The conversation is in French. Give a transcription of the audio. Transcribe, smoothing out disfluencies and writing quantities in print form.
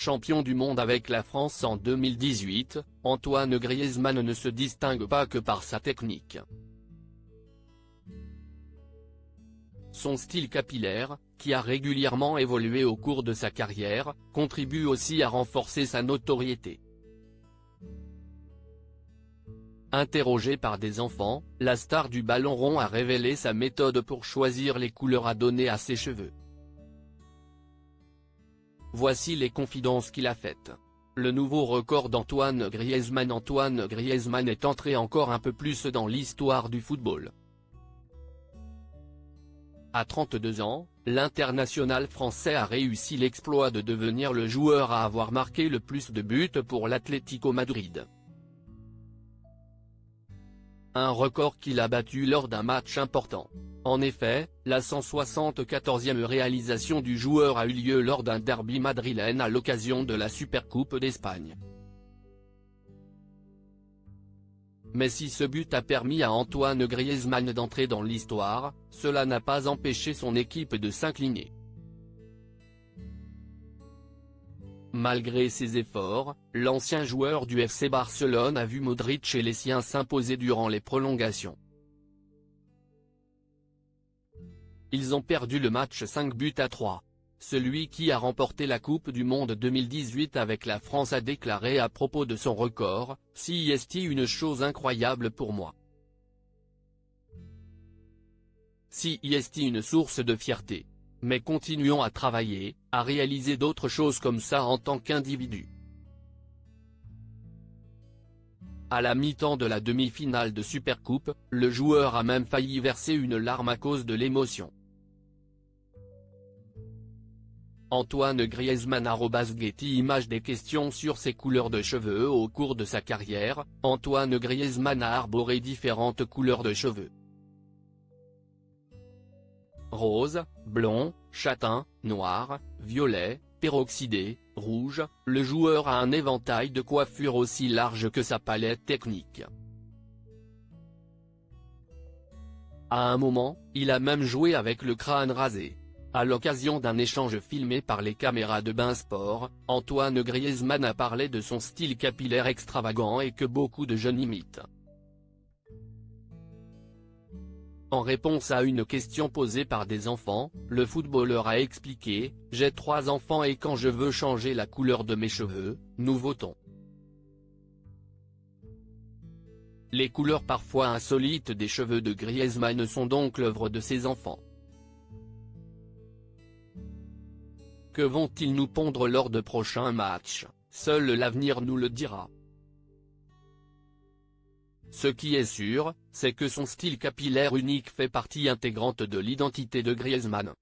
Champion du monde avec la France en 2018, Antoine Griezmann ne se distingue pas que par sa technique. Son style capillaire, qui a régulièrement évolué au cours de sa carrière, contribue aussi à renforcer sa notoriété. Interrogé par des enfants, la star du ballon rond a révélé sa méthode pour choisir les couleurs à donner à ses cheveux. Voici les confidences qu'il a faites. Le nouveau record d'Antoine Griezmann. Antoine Griezmann est entré encore un peu plus dans l'histoire du football. À 32 ans, l'international français a réussi l'exploit de devenir le joueur à avoir marqué le plus de buts pour l'Atlético Madrid. Un record qu'il a battu lors d'un match important. En effet, la 174e réalisation du joueur a eu lieu lors d'un derby madrilène à l'occasion de la Supercoupe d'Espagne. Mais si ce but a permis à Antoine Griezmann d'entrer dans l'histoire, cela n'a pas empêché son équipe de s'incliner. Malgré ses efforts, l'ancien joueur du FC Barcelone a vu Modric et les siens s'imposer durant les prolongations. Ils ont perdu le match 5-3. Celui qui a remporté la Coupe du Monde 2018 avec la France a déclaré à propos de son record, « C'est une chose incroyable pour moi. C'est une source de fierté. Mais continuons à travailler, à réaliser d'autres choses comme ça en tant qu'individu. » À la mi-temps de la demi-finale de Supercoupe, le joueur a même failli verser une larme à cause de l'émotion. Antoine Griezmann @Getty Images. Des questions sur ses couleurs de cheveux. Au cours de sa carrière, Antoine Griezmann a arboré différentes couleurs de cheveux. Rose, blond, châtain, noir, violet, peroxydé, rouge, le joueur a un éventail de coiffure aussi large que sa palette technique. À un moment, il a même joué avec le crâne rasé. À l'occasion d'un échange filmé par les caméras de Bein Sport, Antoine Griezmann a parlé de son style capillaire extravagant et que beaucoup de jeunes imitent. En réponse à une question posée par des enfants, le footballeur a expliqué, « J'ai 3 enfants et quand je veux changer la couleur de mes cheveux, nous votons. » Les couleurs parfois insolites des cheveux de Griezmann sont donc l'œuvre de ses enfants. Que vont-ils nous pondre lors de prochains matchs? Seul l'avenir nous le dira. Ce qui est sûr, c'est que son style capillaire unique fait partie intégrante de l'identité de Griezmann.